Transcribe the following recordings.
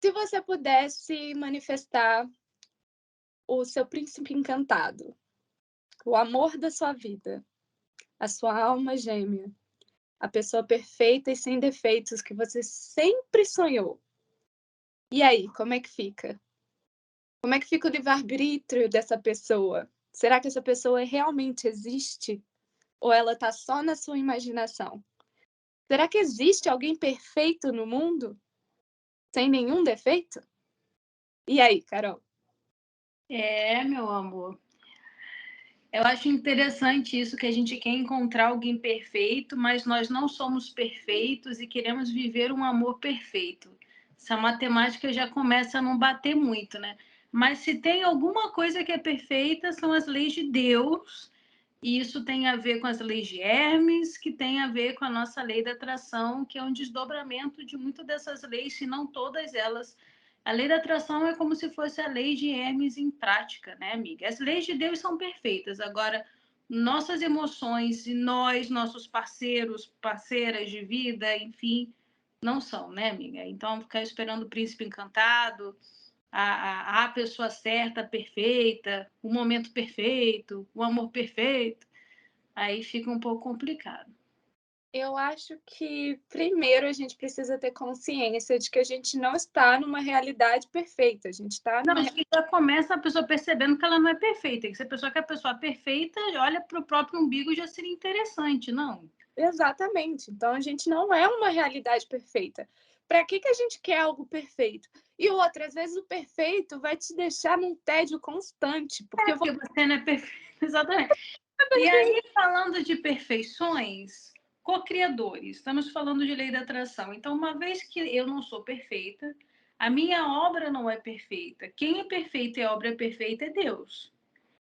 Se você pudesse manifestar o seu príncipe encantado, o amor da sua vida, a sua alma gêmea, a pessoa perfeita e sem defeitos que você sempre sonhou. E aí, como é que fica? Como é que fica o livre-arbítrio dessa pessoa? Será que essa pessoa realmente existe? Ou ela está só na sua imaginação? Será que existe alguém perfeito no mundo, sem nenhum defeito? E aí, Carol? Meu amor. Eu acho interessante isso, que a gente quer encontrar alguém perfeito, mas nós não somos perfeitos e queremos viver um amor perfeito. Essa matemática já começa a não bater muito, né? Mas se tem alguma coisa que é perfeita, são as leis de Deus, e isso tem a ver com as leis de Hermes, que tem a ver com a nossa lei da atração, que é um desdobramento de muitas dessas leis, se não todas elas. A lei da atração é como se fosse a lei de Hermes em prática, né, amiga? As leis de Deus são perfeitas. Agora, nossas emoções e nós, nossos parceiros, parceiras de vida, enfim, não são, né, amiga? Então, ficar esperando o príncipe encantado, a pessoa certa, perfeita, o momento perfeito, o amor perfeito, aí fica um pouco complicado. Eu acho que primeiro a gente precisa ter consciência de que a gente não está numa realidade perfeita, a gente está Não, numa acho que já começa a pessoa percebendo que ela não é perfeita, que se a pessoa quer a pessoa perfeita, olha para o próprio umbigo, já seria interessante, não? exatamente, então a gente não é uma realidade perfeita. Para que a gente quer algo perfeito? E outra, às vezes o perfeito vai te deixar num tédio constante, porque Porque você não é perfeita, exatamente. E aí, falando de perfeições, co-criadores, estamos falando de lei da atração. Então, uma vez que eu não sou perfeita, a minha obra não é perfeita. Quem é perfeito e a obra é perfeita é Deus.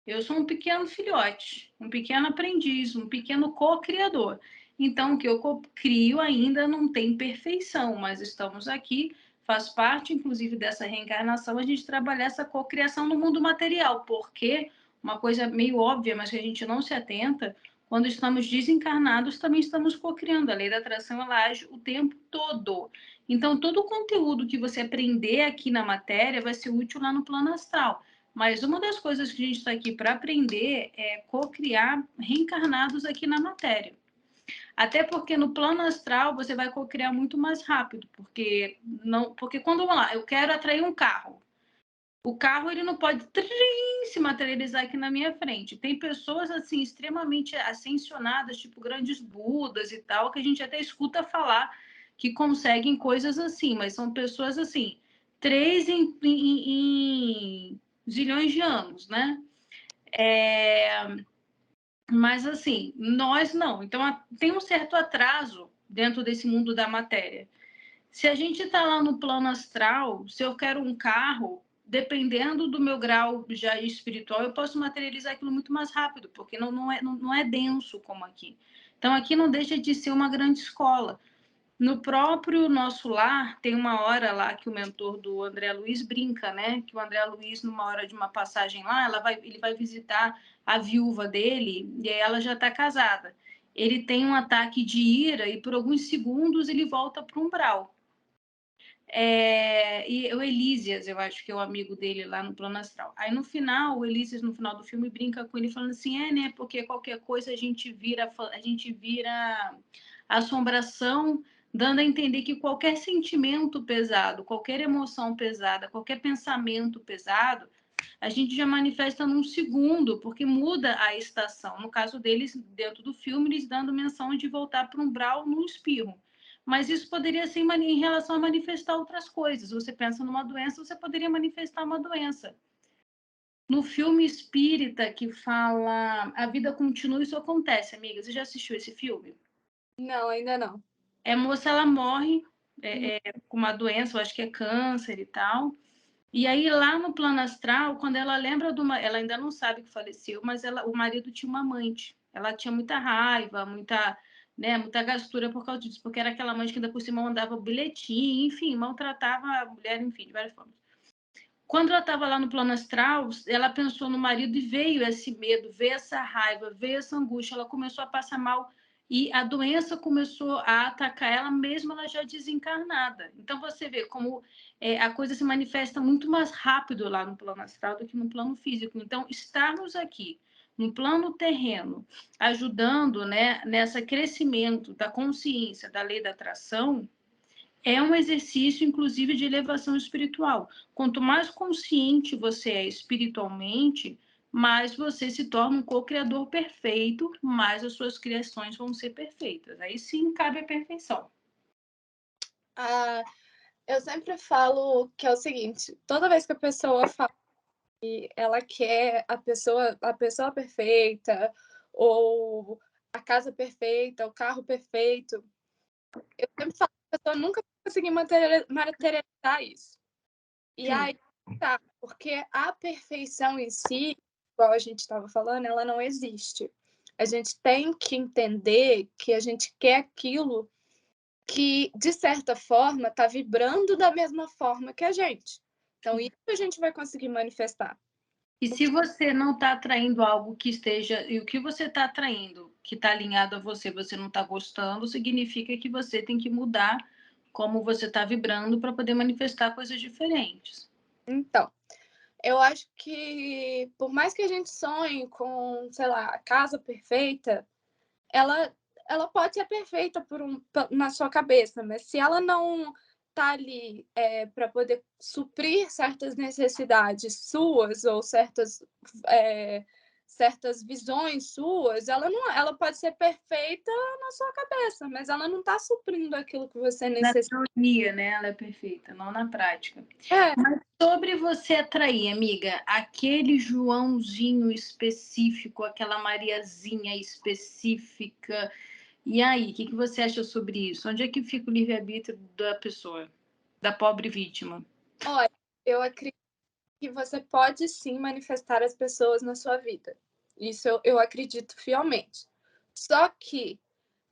Eu sou um pequeno filhote, um pequeno aprendiz, um pequeno co-criador. Então, o que eu crio ainda não tem perfeição, mas estamos aqui, faz parte, inclusive, dessa reencarnação, a gente trabalhar essa cocriação no mundo material, porque uma coisa meio óbvia, mas que a gente não se atenta, quando estamos desencarnados, também estamos cocriando. A lei da atração, ela age o tempo todo. Então, todo o conteúdo que você aprender aqui na matéria vai ser útil lá no plano astral. Mas uma das coisas que a gente está aqui para aprender é cocriar reencarnados aqui na matéria. Até porque no plano astral você vai cocriar muito mais rápido, porque não, porque quando vamos lá, eu quero atrair um carro. O carro ele não pode se materializar aqui na minha frente. Tem pessoas assim extremamente ascensionadas, tipo grandes budas e tal, que a gente até escuta falar que conseguem coisas assim, mas são pessoas assim, 3 em zilhões de anos, né? Mas assim, nós não. Então tem um certo atraso dentro desse mundo da matéria. Se a gente está lá no plano astral, se eu quero um carro, dependendo do meu grau já espiritual, eu posso materializar aquilo muito mais rápido, porque não é denso como aqui. Então, aqui não deixa de ser uma grande escola. No próprio nosso lar, tem uma hora lá que o mentor do André Luiz brinca, né? Que o André Luiz, numa hora de uma passagem lá, ele vai visitar a viúva dele e ela já está casada. Ele tem um ataque de ira e por alguns segundos ele volta para o umbral. E o Elísias, eu acho que é o amigo dele lá no plano astral. Aí no final, o Elísias, no final do filme, brinca com ele falando assim, né? Porque qualquer coisa a gente vira assombração, dando a entender que qualquer sentimento pesado, qualquer emoção pesada, qualquer pensamento pesado, a gente já manifesta num segundo, porque muda a estação. No caso deles, dentro do filme, eles dando menção de voltar para um umbral num espirro. Mas isso poderia ser em relação a manifestar outras coisas. Você pensa numa doença, você poderia manifestar uma doença. No filme espírita que fala A Vida Continua, isso acontece, amiga. Você já assistiu esse filme? Não, ainda não. A moça, ela morre com uma doença, eu acho que é câncer e tal. E aí, lá no plano astral, quando ela lembra ela ainda não sabe que faleceu, mas o marido tinha uma amante. Ela tinha muita raiva, muita gastura por causa disso, porque era aquela amante que ainda por cima mandava bilhetinho, enfim, maltratava a mulher, enfim, de várias formas. Quando ela estava lá no plano astral, ela pensou no marido e veio esse medo, veio essa raiva, veio essa angústia, ela começou a passar mal e a doença começou a atacar ela mesmo, ela já desencarnada. Então, você vê como a coisa se manifesta muito mais rápido lá no plano astral do que no plano físico. Então, estarmos aqui no plano terreno, ajudando, né, nesse crescimento da consciência da lei da atração, é um exercício, inclusive, de elevação espiritual. Quanto mais consciente você é espiritualmente, mais você se torna um co-criador perfeito, mais as suas criações vão ser perfeitas. Aí sim cabe a perfeição. Eu sempre falo que é o seguinte: toda vez que a pessoa fala que ela quer a pessoa perfeita, ou a casa perfeita, o carro perfeito, eu sempre falo que a pessoa nunca vai conseguir materializar isso. E Sim. aí, tá, porque a perfeição em si, igual a gente estava falando, ela não existe. A gente tem que entender que a gente quer aquilo que, de certa forma, está vibrando da mesma forma que a gente. Então, isso a gente vai conseguir manifestar. E se você não está atraindo algo que esteja, e o que você está atraindo, que está alinhado a você, você não está gostando, significa que você tem que mudar como você está vibrando para poder manifestar coisas diferentes. Então, eu acho que, por mais que a gente sonhe com, sei lá, a casa perfeita, ela pode ser perfeita na sua cabeça, mas se ela não tá ali para poder suprir certas necessidades suas ou certas visões suas, ela pode ser perfeita na sua cabeça, mas ela não está suprindo aquilo que você necessita. Na teoria, né? Ela é perfeita, não na prática. É. Mas sobre você atrair, amiga, aquele Joãozinho específico, aquela Mariazinha específica. E aí, o que você acha sobre isso? Onde é que fica o livre-arbítrio da pessoa, da pobre vítima? Olha, eu acredito que você pode sim manifestar as pessoas na sua vida. Isso eu acredito fielmente. Só que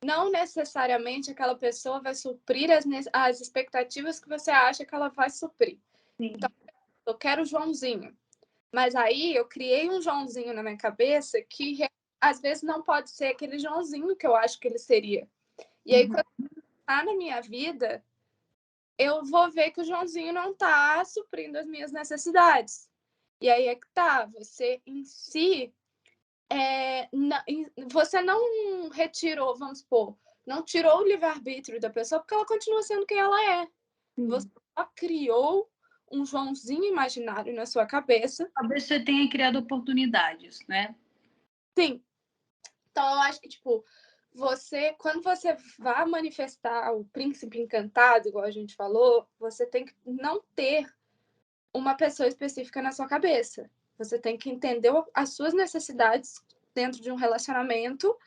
não necessariamente aquela pessoa vai suprir as expectativas que você acha que ela vai suprir. Sim. Então, eu quero o Joãozinho, mas aí eu criei um Joãozinho na minha cabeça que às vezes não pode ser aquele Joãozinho que eu acho que ele seria. E aí, quando está na minha vida, eu vou ver que o Joãozinho não está suprindo as minhas necessidades. E aí é que tá, você em si, você não retirou, vamos supor, não tirou o livre-arbítrio da pessoa porque ela continua sendo quem ela é. Você só criou um Joãozinho imaginário na sua cabeça. Talvez você tenha criado oportunidades, né? Sim. Então, eu acho que, tipo, quando você vai manifestar o príncipe encantado, igual a gente falou, você tem que não ter uma pessoa específica na sua cabeça. Você tem que entender as suas necessidades dentro de um relacionamento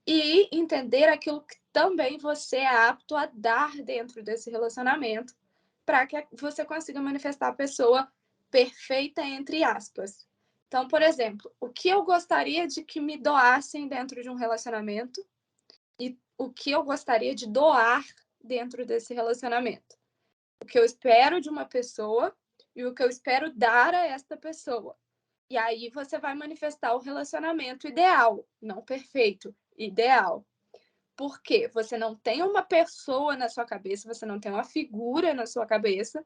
e entender aquilo que também você é apto a dar dentro desse relacionamento para que você consiga manifestar a pessoa perfeita, entre aspas. Então, por exemplo, o que eu gostaria de que me doassem dentro de um relacionamento e o que eu gostaria de doar dentro desse relacionamento. O que eu espero de uma pessoa e o que eu espero dar a esta pessoa. E aí você vai manifestar o relacionamento ideal, não perfeito, ideal. Porque você não tem uma pessoa na sua cabeça, você não tem uma figura na sua cabeça,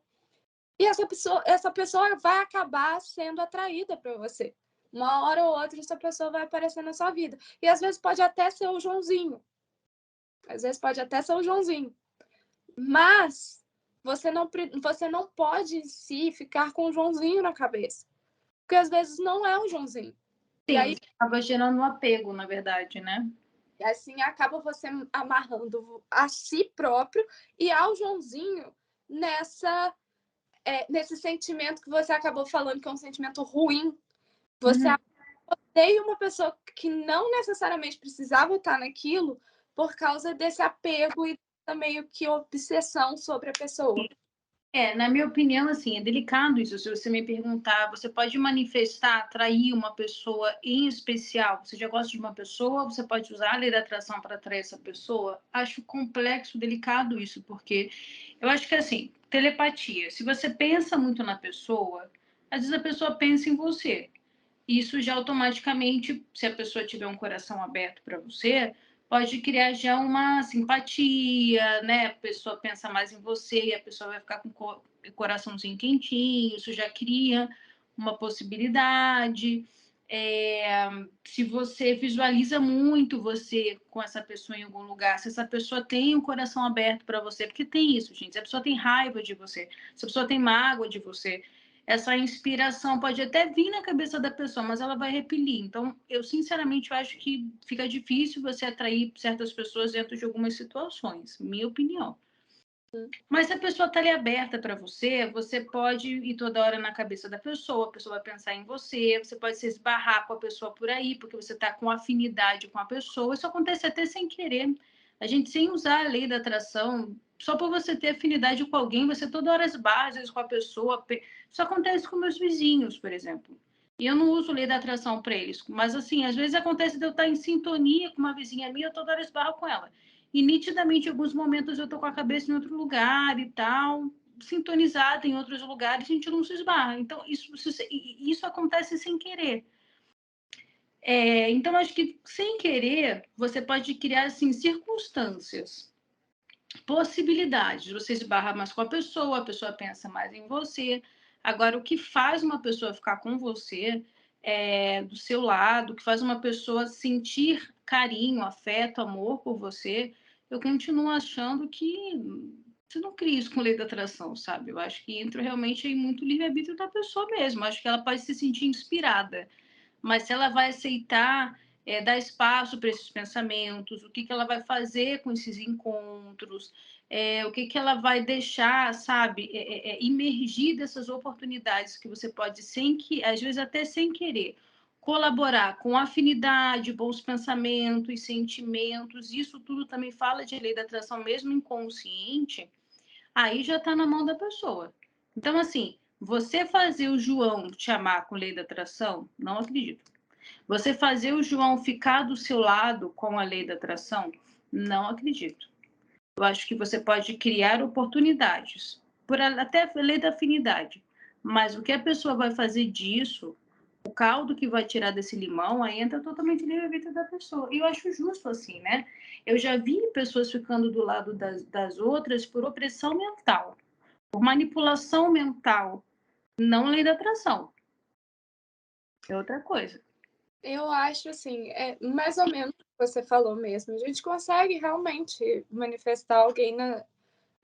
e essa pessoa vai acabar sendo atraída para você. Uma hora ou outra, essa pessoa vai aparecer na sua vida. E às vezes pode até ser o Joãozinho. Às vezes pode até ser o Joãozinho. Mas você não pode em si ficar com o Joãozinho na cabeça. Porque às vezes não é o Joãozinho. Sim, E aí, acaba gerando um apego, na verdade, né? assim, acaba você amarrando a si próprio e ao Joãozinho nesse sentimento que você acabou falando, que é um sentimento ruim. Você odeia uma pessoa que não necessariamente precisava estar naquilo por causa desse apego e meio que obsessão sobre a pessoa. Na minha opinião, assim, é delicado isso. Se você me perguntar, você pode manifestar, atrair uma pessoa em especial. Você já gosta de uma pessoa, você pode usar a lei da atração para atrair essa pessoa. Acho complexo, delicado isso, porque eu acho que, assim, telepatia. Se você pensa muito na pessoa, às vezes a pessoa pensa em você. Isso já automaticamente, se a pessoa tiver um coração aberto para você, pode criar já uma simpatia, né? A pessoa pensa mais em você e a pessoa vai ficar com o coraçãozinho quentinho, isso já cria uma possibilidade. Se você visualiza muito você com essa pessoa em algum lugar, se essa pessoa tem um coração aberto para você, porque tem isso, gente, se a pessoa tem raiva de você, se a pessoa tem mágoa de você, essa inspiração pode até vir na cabeça da pessoa, mas ela vai repelir. Então, eu sinceramente acho que fica difícil você atrair certas pessoas dentro de algumas situações, minha opinião. Mas se a pessoa está ali aberta para você, você pode ir toda hora na cabeça da pessoa, a pessoa vai pensar em você, você pode se esbarrar com a pessoa por aí, porque você está com afinidade com a pessoa. Isso acontece até sem querer. A gente, sem usar a lei da atração, só por você ter afinidade com alguém, você toda hora esbarra, às vezes, com a pessoa. Isso acontece com meus vizinhos, por exemplo. E eu não uso lei da atração para eles. Mas, assim, às vezes acontece de eu estar em sintonia com uma vizinha minha, eu toda hora esbarro com ela. E nitidamente, em alguns momentos, eu tô com a cabeça em outro lugar e tal, sintonizada em outros lugares, a gente não se esbarra. Então, isso acontece sem querer. Então, acho que sem querer, você pode criar assim, circunstâncias, possibilidades. Você esbarra mais com a pessoa pensa mais em você. Agora, o que faz uma pessoa ficar com você do seu lado, o que faz uma pessoa sentir carinho, afeto, amor por você, eu continuo achando que você não cria isso com lei da atração, sabe? Eu acho que entra realmente em muito livre-arbítrio da pessoa mesmo. Eu acho que ela pode se sentir inspirada, mas se ela vai aceitar dar espaço para esses pensamentos, o que, que ela vai fazer com esses encontros, o que, que ela vai deixar, sabe, imergir dessas oportunidades que você pode, sem que, às vezes até sem querer, colaborar com afinidade, bons pensamentos, sentimentos, isso tudo também fala de lei da atração, mesmo inconsciente, aí já está na mão da pessoa. Então, assim, você fazer o João te amar com lei da atração, não acredito. Você fazer o João ficar do seu lado com a lei da atração, não acredito. Eu acho que você pode criar oportunidades, até a lei da afinidade. Mas o que a pessoa vai fazer disso, o caldo que vai tirar desse limão, aí entra totalmente livre-arbítrio da pessoa. E eu acho justo assim, né? Eu já vi pessoas ficando do lado das outras por opressão mental, por manipulação mental, não lei da atração. É outra coisa. Eu acho assim, é mais ou menos o que você falou mesmo. A gente consegue realmente manifestar alguém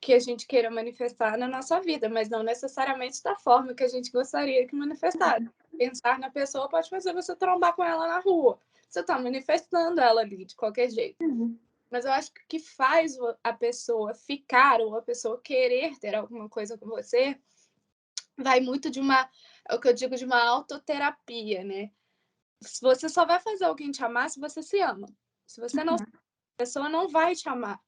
que a gente queira manifestar na nossa vida, mas não necessariamente da forma que a gente gostaria que manifestasse. Pensar na pessoa pode fazer você trombar com ela na rua. Você está manifestando ela ali de qualquer jeito. Mas eu acho que o que faz a pessoa ficar ou a pessoa querer ter alguma coisa com você vai muito é o que eu digo, de uma autoterapia, né? Você só vai fazer alguém te amar se você se ama. Se você não, a pessoa não vai te amar.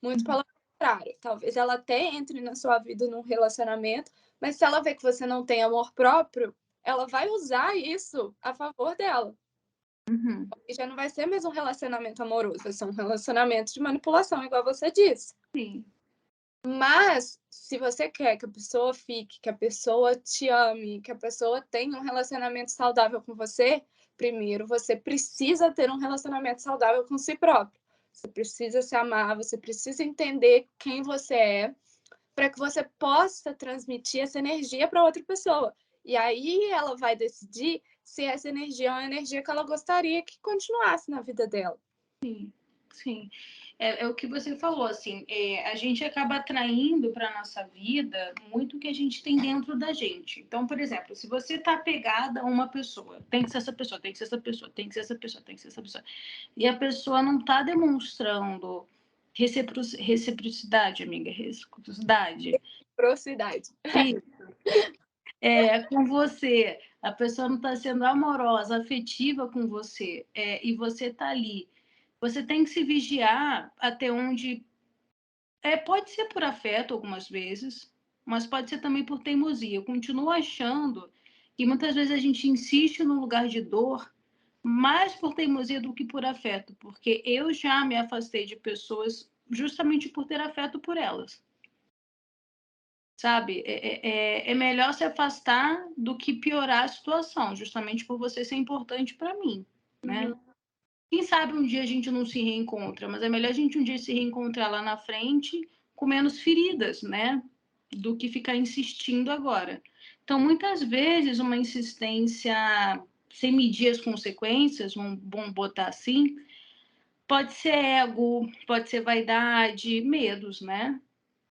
Muito pelo contrário. Talvez ela até entre na sua vida num relacionamento, mas se ela vê que você não tem amor próprio, ela vai usar isso a favor dela. E já não vai ser mais um relacionamento amoroso, vai ser um relacionamento de manipulação, igual você disse. Sim. Mas, se você quer que a pessoa fique, que a pessoa te ame, que a pessoa tenha um relacionamento saudável com você, primeiro você precisa ter um relacionamento saudável com si próprio. Você precisa se amar, você precisa entender quem você é, para que você possa transmitir essa energia para outra pessoa. E aí ela vai decidir se essa energia é uma energia que ela gostaria que continuasse na vida dela. Sim, sim. É o que você falou, assim, a gente acaba atraindo para a nossa vida muito o que a gente tem dentro da gente. Então, por exemplo, se você está apegada a uma pessoa, tem que ser essa pessoa, tem que ser essa pessoa, tem que ser essa pessoa, tem que ser essa pessoa, e a pessoa não está demonstrando reciprocidade, amiga, reciprocidade. Reciprocidade. Com você, a pessoa não está sendo amorosa, afetiva com você, e você está ali. Você tem que se vigiar até onde. Pode ser por afeto algumas vezes, mas pode ser também por teimosia. Eu continuo achando que muitas vezes a gente insiste num lugar de dor mais por teimosia do que por afeto, porque eu já me afastei de pessoas justamente por ter afeto por elas. Sabe? É melhor se afastar do que piorar a situação, justamente por você ser importante para mim, né? Quem sabe um dia a gente não se reencontra, mas é melhor a gente um dia se reencontrar lá na frente com menos feridas, né? Do que ficar insistindo agora. Então, muitas vezes, uma insistência sem medir as consequências, vamos botar assim, pode ser ego, pode ser vaidade, medos, né?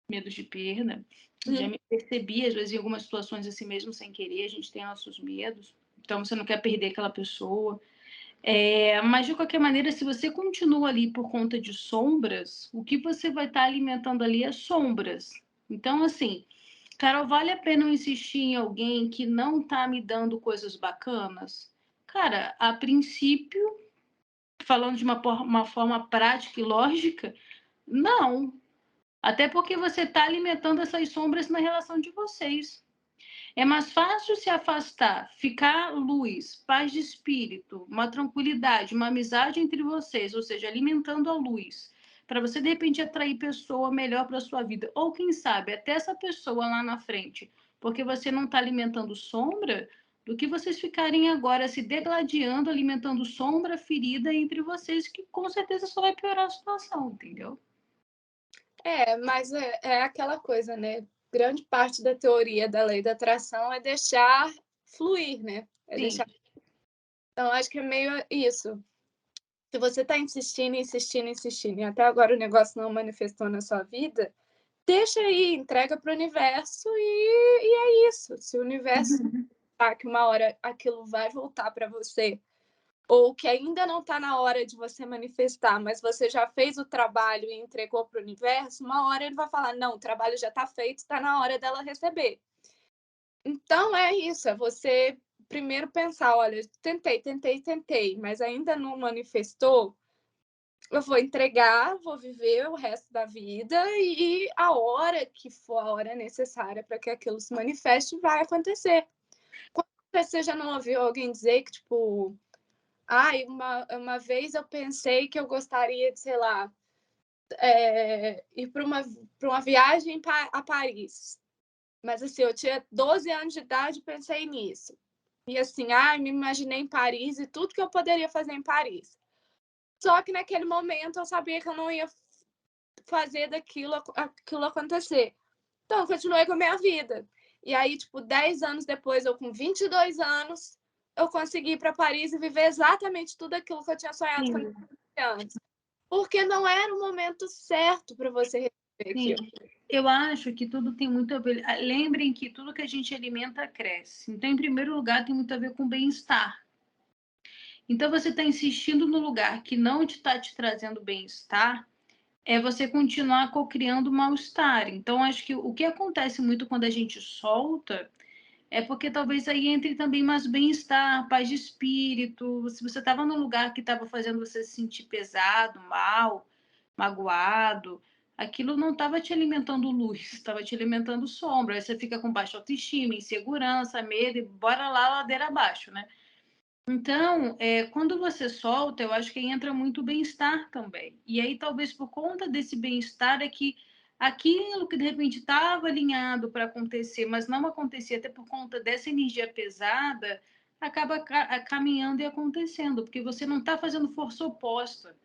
Medos de perda. Já me percebi, às vezes, em algumas situações assim mesmo, sem querer, a gente tem nossos medos. Então, você não quer perder aquela pessoa. Mas, de qualquer maneira, se você continua ali por conta de sombras, o que você vai estar alimentando ali é sombras. Então, assim, Carol, vale a pena eu insistir em alguém que não está me dando coisas bacanas? Cara, a princípio, falando de uma forma prática e lógica, não. Até porque você está alimentando essas sombras na relação de vocês. É mais fácil se afastar, ficar luz, paz de espírito, uma tranquilidade, uma amizade entre vocês, ou seja, alimentando a luz, para você de repente atrair pessoa melhor para a sua vida, ou quem sabe até essa pessoa lá na frente, porque você não está alimentando sombra, do que vocês ficarem agora se degladiando, alimentando sombra, ferida entre vocês, que com certeza só vai piorar a situação, entendeu? Mas é aquela coisa, né? Grande parte da teoria da lei da atração é deixar fluir, né? Sim. Então, acho que é meio isso. Se você está insistindo, insistindo, insistindo, e até agora o negócio não manifestou na sua vida, deixa aí, entrega para o universo e é isso. Se o universo tá que uma hora aquilo vai voltar para você, ou que ainda não está na hora de você manifestar, mas você já fez o trabalho e entregou para o universo, uma hora ele vai falar: não, o trabalho já está feito, está na hora dela receber. Então é isso, é você primeiro pensar: olha, tentei, mas ainda não manifestou. Eu vou entregar, vou viver o resto da vida e a hora que for a hora necessária para que aquilo se manifeste vai acontecer. Quando você já não ouviu alguém dizer que, tipo, uma vez eu pensei que eu gostaria de, sei lá, ir para uma viagem a Paris. Mas assim, eu tinha 12 anos de idade e pensei nisso. E assim, me imaginei em Paris e tudo que eu poderia fazer em Paris. Só que naquele momento eu sabia que eu não ia fazer aquilo acontecer. Então, eu continuei com a minha vida. E aí, tipo, 10 anos depois, eu com 22 anos, eu consegui ir para Paris e viver exatamente tudo aquilo que eu tinha sonhado quando eu tinha antes. Porque não era o momento certo para você receber Sim. aquilo. Eu acho que tudo tem muito a ver. Lembrem que tudo que a gente alimenta cresce. Então, em primeiro lugar, tem muito a ver com bem-estar. Então, você está insistindo no lugar que não está te trazendo bem-estar, é você continuar co-criando mal-estar. Então, acho que o que acontece muito quando a gente solta é porque talvez aí entre também mais bem-estar, paz de espírito. Se você estava num lugar que estava fazendo você se sentir pesado, mal, magoado, aquilo não estava te alimentando luz, estava te alimentando sombra. Aí você fica com baixa autoestima, insegurança, medo e bora lá, ladeira abaixo, né? Então, quando você solta, eu acho que entra muito bem-estar também. E aí, talvez por conta desse bem-estar, é que aquilo que de repente estava alinhado para acontecer, mas não acontecia até por conta dessa energia pesada, acaba caminhando e acontecendo, porque você não está fazendo força oposta.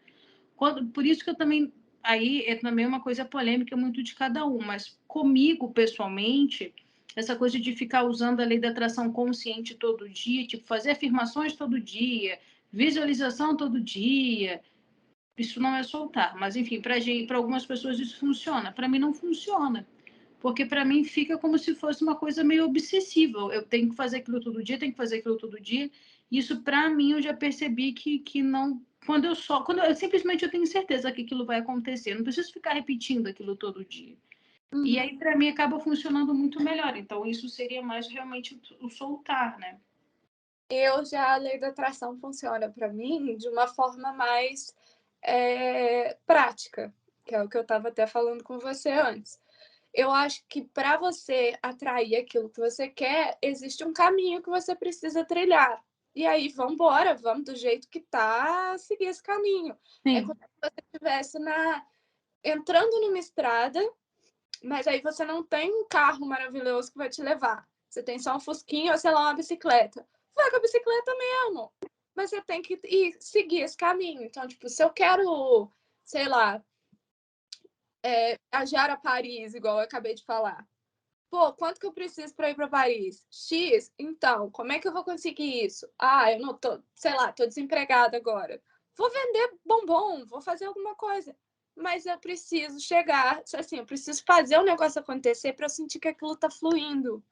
Por isso que eu também. Aí é também uma coisa polêmica muito de cada um, mas comigo, pessoalmente, essa coisa de ficar usando a lei da atração consciente todo dia, tipo, fazer afirmações todo dia, visualização todo dia, isso não é soltar. Mas, enfim, para algumas pessoas isso funciona. Para mim, não funciona. Porque para mim fica como se fosse uma coisa meio obsessiva. Eu tenho que fazer aquilo todo dia, tenho que fazer aquilo todo dia. Isso, para mim, eu já percebi que não. Quando eu simplesmente eu tenho certeza que aquilo vai acontecer. Eu não preciso ficar repetindo aquilo todo dia. E aí, para mim, acaba funcionando muito melhor. Então, isso seria mais realmente o soltar, né? A lei da atração funciona para mim de uma forma mais prática, que é o que eu estava até falando com você antes. Eu acho que para você atrair aquilo que você quer, existe um caminho que você precisa trilhar. E aí, vamos embora, vamos do jeito que tá, seguir esse caminho. É Sim. como se você estivesse entrando numa estrada, mas aí você não tem um carro maravilhoso que vai te levar. Você tem só um fusquinha ou, sei lá, uma bicicleta. Vai com a bicicleta mesmo. mas você tem que seguir esse caminho. Então, tipo, se eu quero, sei lá, viajar a Paris, igual eu acabei de falar. Pô, quanto que eu preciso para ir para Paris? X? Então, como é que eu vou conseguir isso? Ah, eu não tô, sei lá, tô desempregada agora. Vou vender bombom, vou fazer alguma coisa. Mas eu preciso chegar, assim, eu preciso fazer o negócio acontecer para eu sentir que aquilo tá fluindo.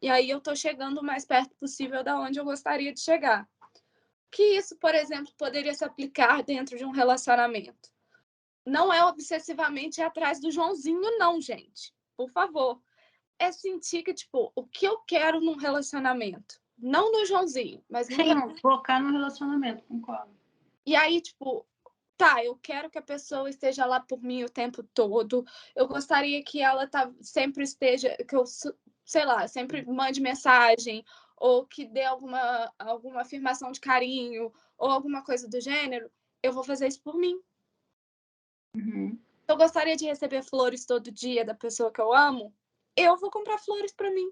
E aí eu tô chegando o mais perto possível da onde eu gostaria de chegar. Que isso, por exemplo, poderia se aplicar dentro de um relacionamento. Não é obsessivamente ir atrás do Joãozinho, não, gente. Por favor. É sentir que, tipo, o que eu quero num relacionamento. Não no Joãozinho, mas no... Sim, focar no relacionamento, concordo. E aí, tipo, tá, eu quero que a pessoa esteja lá por mim o tempo todo. Eu gostaria que ela sempre esteja, que eu, sei lá, sempre mande mensagem, ou que dê alguma afirmação de carinho, ou alguma coisa do gênero. Eu vou fazer isso por mim. Uhum. Eu gostaria de receber flores todo dia da pessoa que eu amo. Eu vou comprar flores para mim.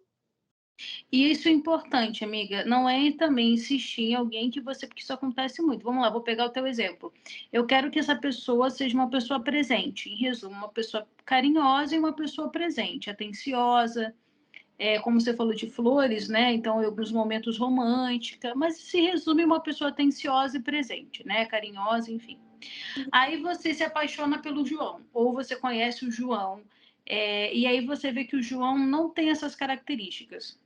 E isso é importante, amiga. Não é também insistir em alguém que você... Porque isso acontece muito. Vamos lá, vou pegar o teu exemplo. Eu quero que essa pessoa seja uma pessoa presente. Em resumo, uma pessoa carinhosa e uma pessoa presente, atenciosa. Como você falou de flores, né? Então, em alguns momentos romântica. Mas se resume em uma pessoa atenciosa e presente, né? Carinhosa, enfim. Aí você se apaixona pelo João. Ou você conhece o João. E aí você vê que o João não tem essas características.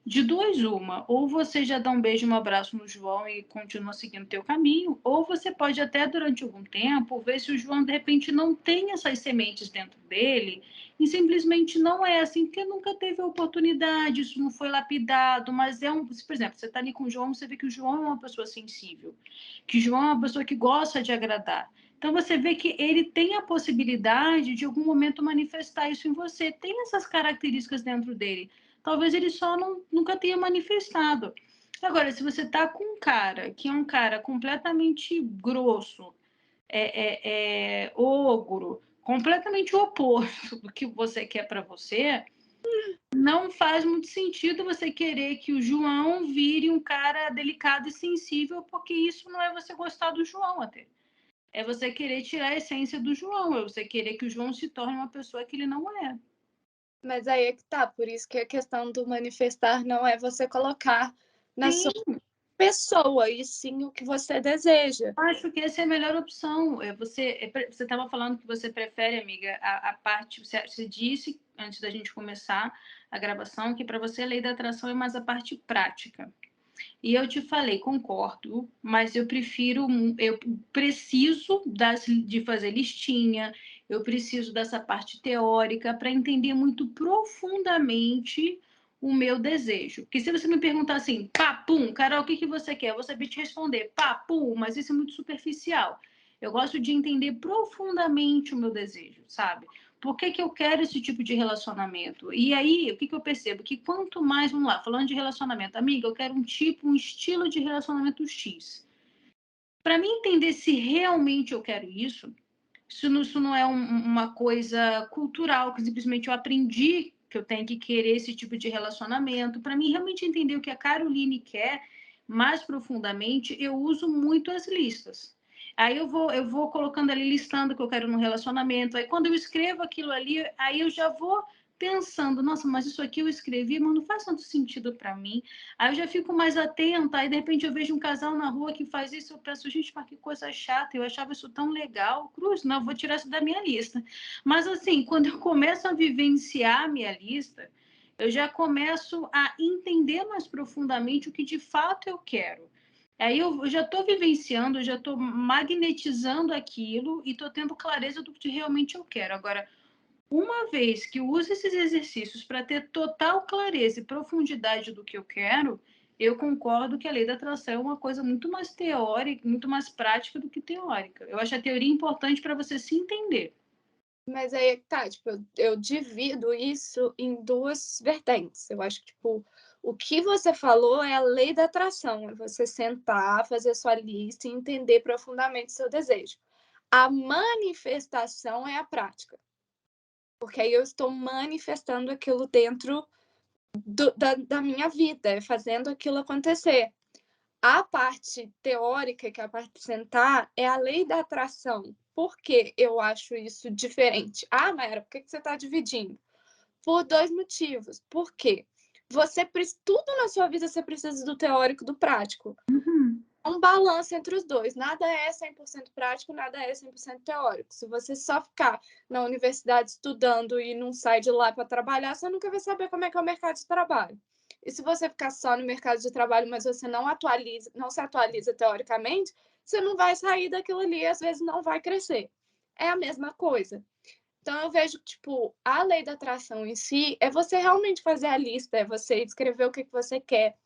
De duas, uma. Ou você já dá um beijo e um abraço no João e continua seguindo o teu caminho, ou você pode até, durante algum tempo, ver se o João, de repente, não tem essas sementes dentro dele e simplesmente não é assim, porque nunca teve a oportunidade, isso não foi lapidado, mas é um... Por exemplo, você está ali com o João, você vê que o João é uma pessoa sensível, que o João é uma pessoa que gosta de agradar. Então, você vê que ele tem a possibilidade de, em algum momento, manifestar isso em você. Tem essas características dentro dele. Talvez ele só nunca tenha manifestado. Agora, se você tá com um cara que é um cara completamente grosso, ogro, completamente o oposto do que você quer para você, não faz muito sentido você querer que o João vire um cara delicado e sensível, porque isso não é você gostar do João até. É você querer tirar a essência do João, é você querer que o João se torne uma pessoa que ele não é. Mas aí é que tá, por isso que a questão do manifestar não é você colocar na sua Sim. pessoa, e sim o que você deseja. Acho que essa é a melhor opção. Você estava falando que você prefere, amiga, a parte. Você disse, antes da gente começar a gravação, que para você a lei da atração é mais a parte prática. E eu te falei, concordo, mas eu preciso de fazer listinha, eu preciso dessa parte teórica para entender muito profundamente o meu desejo. Porque se você me perguntar assim, papum, Carol, o que você quer? Eu vou saber te responder, papum, mas isso é muito superficial. Eu gosto de entender profundamente o meu desejo, sabe? Por que eu quero esse tipo de relacionamento? E aí, o que eu percebo? Que quanto mais, vamos lá, falando de relacionamento, amiga, eu quero um estilo de relacionamento X. Para mim entender se realmente eu quero isso não é uma coisa cultural, que simplesmente eu aprendi que eu tenho que querer esse tipo de relacionamento. Para mim realmente entender o que a Caroline quer mais profundamente, eu uso muito as listas. Aí eu vou colocando ali, listando o que eu quero no relacionamento. Aí quando eu escrevo aquilo ali, aí eu já vou pensando, nossa, mas isso aqui eu escrevi, mas não faz tanto sentido para mim. Aí eu já fico mais atenta, aí de repente eu vejo um casal na rua que faz isso, eu penso, gente, mas que coisa chata, eu achava isso tão legal. Cruz, não, vou tirar isso da minha lista. Mas assim, quando eu começo a vivenciar a minha lista, eu já começo a entender mais profundamente o que de fato eu quero. Aí eu já estou vivenciando, eu já estou magnetizando aquilo e estou tendo clareza do que realmente eu quero. Agora, uma vez que eu uso esses exercícios para ter total clareza e profundidade do que eu quero, eu concordo que a lei da atração é uma coisa muito mais teórica, muito mais prática do que teórica. Eu acho a teoria importante para você se entender. Mas aí é que tá, tipo, eu divido isso em duas vertentes. Eu acho que, tipo, o que você falou é a lei da atração, é você sentar, fazer sua lista e entender profundamente seu desejo. A manifestação é a prática, porque aí eu estou manifestando aquilo dentro da minha vida, fazendo aquilo acontecer. A parte teórica, que é a parte de sentar, é a lei da atração. Por que eu acho isso diferente? Ah, Mayara, por que você está dividindo? Por 2 motivos. Por quê? Tudo na sua vida você precisa do teórico e do prático. Uhum. Um balanço entre os dois. Nada é 100% prático, nada é 100% teórico. Se você só ficar na universidade estudando e não sai de lá para trabalhar, você nunca vai saber como é que é o mercado de trabalho. E se você ficar só no mercado de trabalho, mas você não se atualiza teoricamente, você não vai sair daquilo ali e às vezes não vai crescer. É a mesma coisa. Então eu vejo que, tipo, a lei da atração em si é você realmente fazer a lista, é você escrever o que você quer,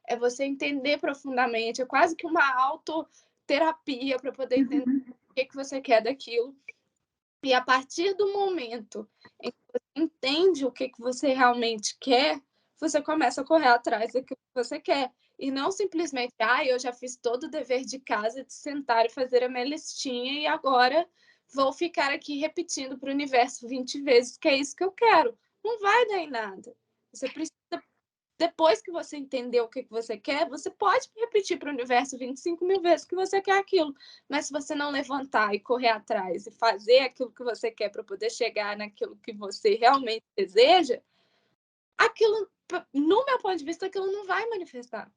é você entender profundamente, é quase que uma autoterapia para poder entender o que você quer daquilo. E a partir do momento em que você entende o que você realmente quer, você começa a correr atrás daquilo que você quer. E não simplesmente, eu já fiz todo o dever de casa de sentar e fazer a minha listinha e agora vou ficar aqui repetindo para o universo 20 vezes que é isso que eu quero. Não vai dar em nada. Você precisa, depois que você entender o que você quer, você pode repetir para o universo 25 mil vezes que você quer aquilo. Mas se você não levantar e correr atrás e fazer aquilo que você quer para poder chegar naquilo que você realmente deseja, aquilo, no meu ponto de vista, aquilo não vai manifestar.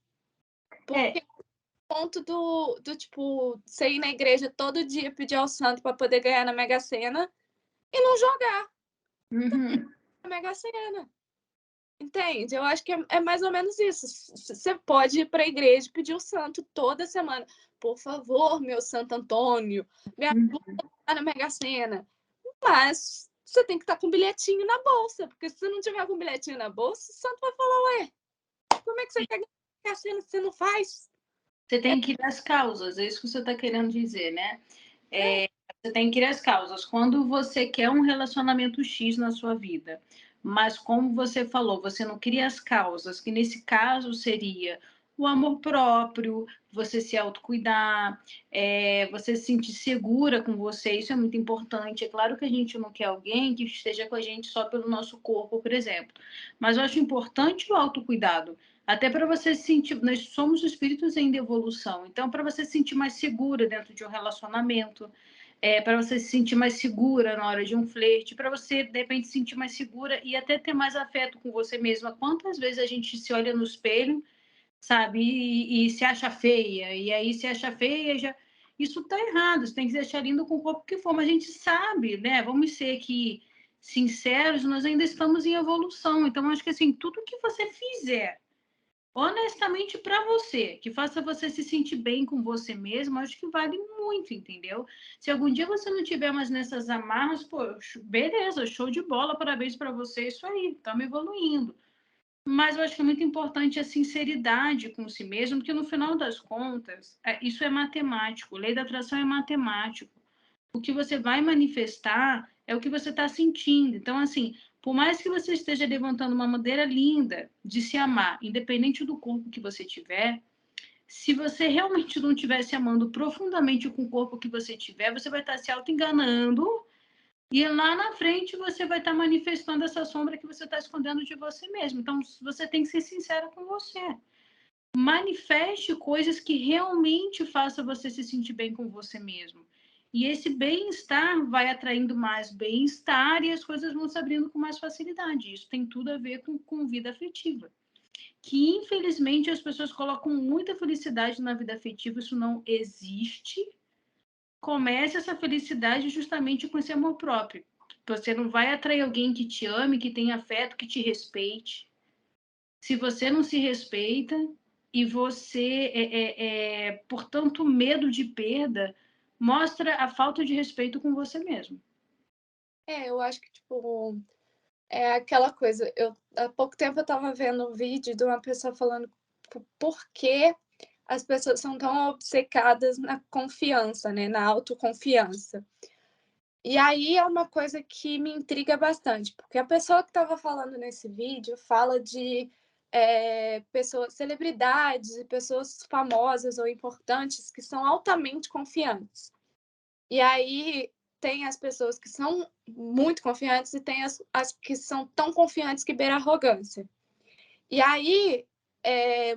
Porque é o ponto do tipo, você ir na igreja todo dia pedir ao santo para poder ganhar na Mega Sena e não jogar na Mega Sena. Entende? Eu acho que é mais ou menos isso. Você pode ir para a igreja e pedir o santo toda semana. Por favor, meu Santo Antônio, me ajuda na Mega Sena. Mas você tem que estar com um bilhetinho na bolsa, porque se você não tiver com um bilhetinho na bolsa, o santo vai falar, ué, como é que você quer ganhar na Mega Sena se você não faz? Você tem que ir às causas, é isso que você está querendo dizer, né? Você tem que ir às causas. Quando você quer um relacionamento X na sua vida, mas como você falou, você não cria as causas, que nesse caso seria o amor próprio, você se autocuidar, você se sentir segura com você, isso é muito importante. É claro que a gente não quer alguém que esteja com a gente só pelo nosso corpo, por exemplo, mas eu acho importante o autocuidado. Até para você se sentir, nós somos espíritos em evolução, então para você se sentir mais segura dentro de um relacionamento, para você se sentir mais segura na hora de um flerte, para você, de repente, se sentir mais segura e até ter mais afeto com você mesma. Quantas vezes a gente se olha no espelho, sabe, e se acha feia, e aí se acha feia, já... Isso tá errado, você tem que se achar lindo com o corpo que for, mas a gente sabe, né, vamos ser aqui sinceros, nós ainda estamos em evolução, então acho que assim, tudo que você fizer honestamente para você, que faça você se sentir bem com você mesmo, acho que vale muito, entendeu? Se algum dia você não tiver mais nessas amarras, pô, beleza, show de bola, parabéns para você, isso aí, estamos evoluindo. Mas eu acho que é muito importante a sinceridade com si mesmo, porque no final das contas, isso é matemático, lei da atração é matemático. O que você vai manifestar é o que você está sentindo. Então, assim, por mais que você esteja levantando uma bandeira linda de se amar, independente do corpo que você tiver, se você realmente não estiver se amando profundamente com o corpo que você tiver, você vai estar se auto-enganando e lá na frente você vai estar manifestando essa sombra que você está escondendo de você mesmo. Então, você tem que ser sincera com você. Manifeste coisas que realmente façam você se sentir bem com você mesmo. E esse bem-estar vai atraindo mais bem-estar e as coisas vão se abrindo com mais facilidade. Isso tem tudo a ver com vida afetiva. Que, infelizmente, as pessoas colocam muita felicidade na vida afetiva, isso não existe. Comece essa felicidade justamente com esse amor próprio. Você não vai atrair alguém que te ame, que tenha afeto, que te respeite. Se você não se respeita e você, por tanto medo de perda, mostra a falta de respeito com você mesmo. Eu acho que, tipo, é aquela coisa. Há pouco tempo eu estava vendo um vídeo de uma pessoa falando por que as pessoas são tão obcecadas na confiança, né? Na autoconfiança. E aí é uma coisa que me intriga bastante, porque a pessoa que estava falando nesse vídeo fala de pessoas, celebridades e pessoas famosas ou importantes que são altamente confiantes. E aí tem as pessoas que são muito confiantes e tem as que são tão confiantes que beira arrogância. E aí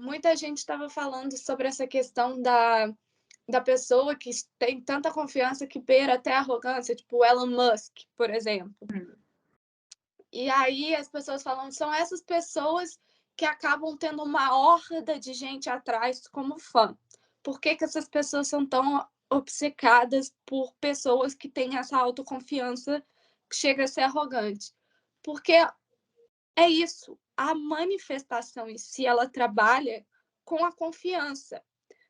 muita gente estava falando sobre essa questão da pessoa que tem tanta confiança que beira até a arrogância, tipo o Elon Musk, por exemplo. E aí as pessoas falam, são essas pessoas que acabam tendo uma horda de gente atrás como fã. Por que essas pessoas são tão obcecadas por pessoas que têm essa autoconfiança que chega a ser arrogante? Porque é isso, a manifestação em si, ela trabalha com a confiança.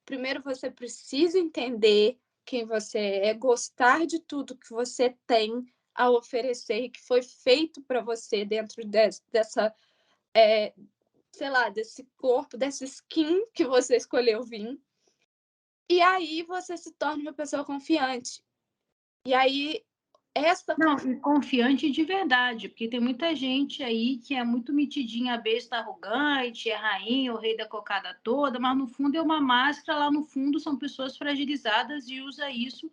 Primeiro você precisa entender quem você é, gostar de tudo que você tem a oferecer e que foi feito para você dentro dessa, sei lá, desse corpo, dessa skin que você escolheu vir. E aí você se torna uma pessoa confiante. E aí essa Não, e confiante de verdade, porque tem muita gente aí que é muito metidinha, besta, arrogante, é rainha, o rei da cocada toda, mas no fundo é uma máscara, lá no fundo são pessoas fragilizadas e usa isso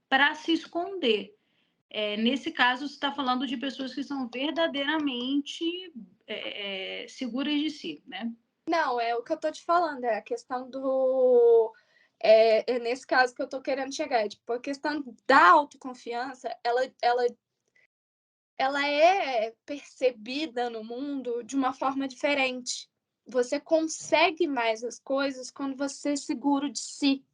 para se esconder. Nesse caso, você está falando de pessoas que são verdadeiramente seguras de si, né? Não, é o que eu tô te falando, é a questão nesse caso que eu tô querendo chegar, tipo, a questão da autoconfiança, ela é percebida no mundo de uma forma diferente. Você consegue mais as coisas quando você é seguro de si.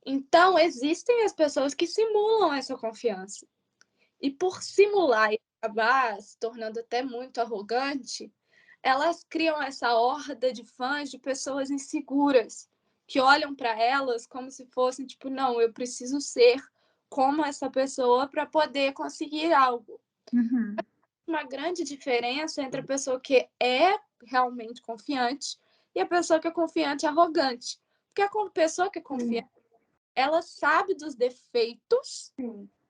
Então, existem as pessoas que simulam essa confiança. E por simular e acabar se tornando até muito arrogante, elas criam essa horda de fãs de pessoas inseguras, que olham para elas como se fossem tipo, não, eu preciso ser como essa pessoa para poder conseguir algo. Uhum. Uma grande diferença entre a pessoa que é realmente confiante e a pessoa que é confiante e arrogante. Porque a pessoa que é confiante, ela sabe dos defeitos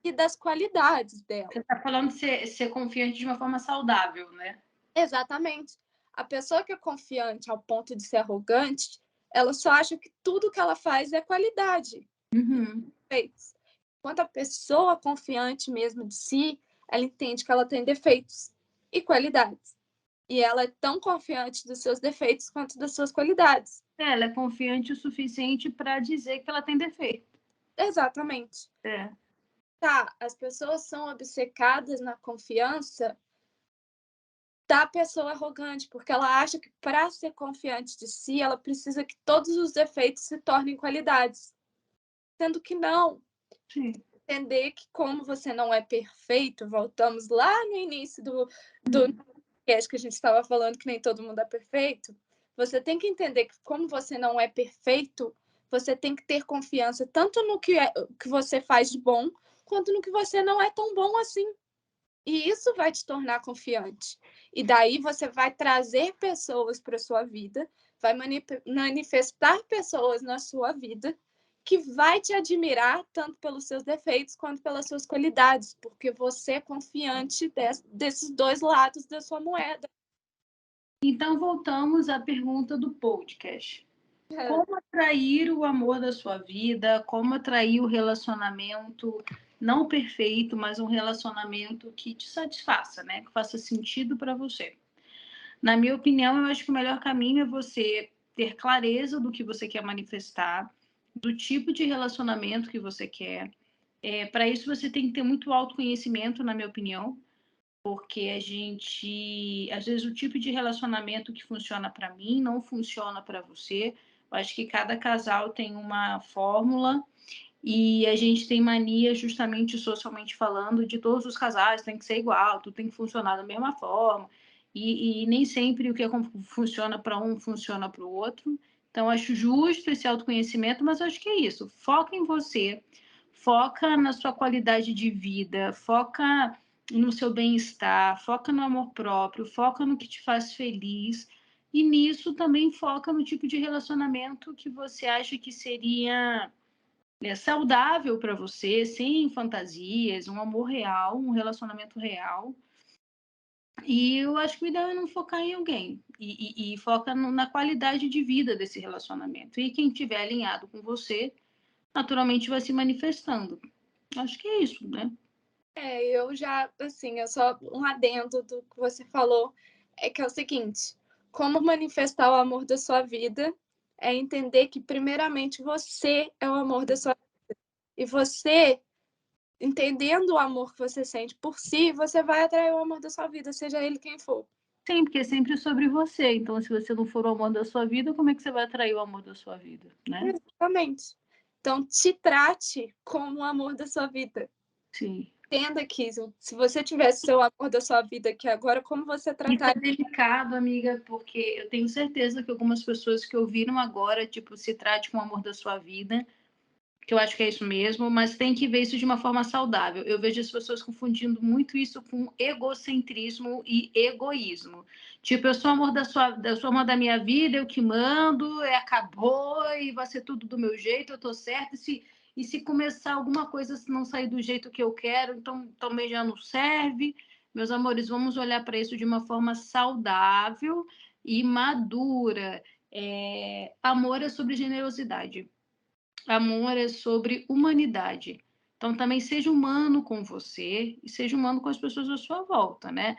e das qualidades dela. Você está falando de ser confiante de uma forma saudável, né? Exatamente. A pessoa que é confiante ao ponto de ser arrogante, ela só acha que tudo que ela faz é qualidade. Uhum. Defeitos. Enquanto a pessoa confiante mesmo de si, ela entende que ela tem defeitos e qualidades. E ela é tão confiante dos seus defeitos quanto das suas qualidades. Ela é confiante o suficiente para dizer que ela tem defeito. Exatamente. É. Tá, as pessoas são obcecadas na confiança da pessoa arrogante, porque ela acha que para ser confiante de si, ela precisa que todos os defeitos se tornem qualidades. Sendo que não. Sim. Entender que como você não é perfeito, voltamos lá no início do podcast que a gente estava falando que nem todo mundo é perfeito, você tem que entender que como você não é perfeito, você tem que ter confiança tanto no que você faz de bom, quanto no que você não é tão bom assim. E isso vai te tornar confiante. E daí você vai trazer pessoas para sua vida, vai manifestar pessoas na sua vida que vai te admirar tanto pelos seus defeitos quanto pelas suas qualidades, porque você é confiante desses dois lados da sua moeda. Então, voltamos à pergunta do podcast. Como atrair o amor da sua vida? Como atrair o relacionamento não perfeito, mas um relacionamento que te satisfaça, né? Que faça sentido para você. Na minha opinião, eu acho que o melhor caminho é você ter clareza do que você quer manifestar, do tipo de relacionamento que você quer. Para isso, você tem que ter muito autoconhecimento, na minha opinião, porque às vezes, o tipo de relacionamento que funciona para mim não funciona para você. Eu acho que cada casal tem uma fórmula e a gente tem mania, justamente socialmente falando, de todos os casais tem que ser igual, tudo tem que funcionar da mesma forma. E nem sempre o que funciona para um funciona para o outro. Então, acho justo esse autoconhecimento, mas acho que é isso. Foca em você, foca na sua qualidade de vida, foca no seu bem-estar, foca no amor próprio, foca no que te faz feliz. E nisso também foca no tipo de relacionamento que você acha que seria saudável para você, sem fantasias, um amor real, um relacionamento real. E eu acho que o ideal é não focar em alguém e foca na qualidade de vida desse relacionamento. E quem estiver alinhado com você, naturalmente vai se manifestando. Acho que é isso, né? Eu já, assim, eu só um adendo do que você falou, é que é o seguinte, Como manifestar o amor da sua vida é entender que, primeiramente, você é o amor da sua vida. E você, entendendo o amor que você sente por si, você vai atrair o amor da sua vida, seja ele quem for. Sim, porque é sempre sobre você. Então, se você não for o amor da sua vida, como é que você vai atrair o amor da sua vida, né? Exatamente. Então, te trate como o amor da sua vida. Sim. Entenda que se você tivesse seu amor da sua vida aqui agora, como você Isso trataria? é delicado, amiga, porque eu tenho certeza que algumas pessoas que ouviram agora, tipo, se trate com o amor da sua vida, que eu acho que é isso mesmo, mas tem que ver isso de uma forma saudável. Eu vejo as pessoas confundindo muito isso com egocentrismo e egoísmo. Tipo, eu sou amor eu sou amor da minha vida, eu que mando, acabou, e vai ser tudo do meu jeito, eu tô certa. E se começar alguma coisa, se não sair do jeito que eu quero, então também já não serve. Meus amores, vamos olhar para isso de uma forma saudável e madura. Amor é sobre generosidade. Amor é sobre humanidade. Então, também seja humano com você e seja humano com as pessoas à sua volta, né?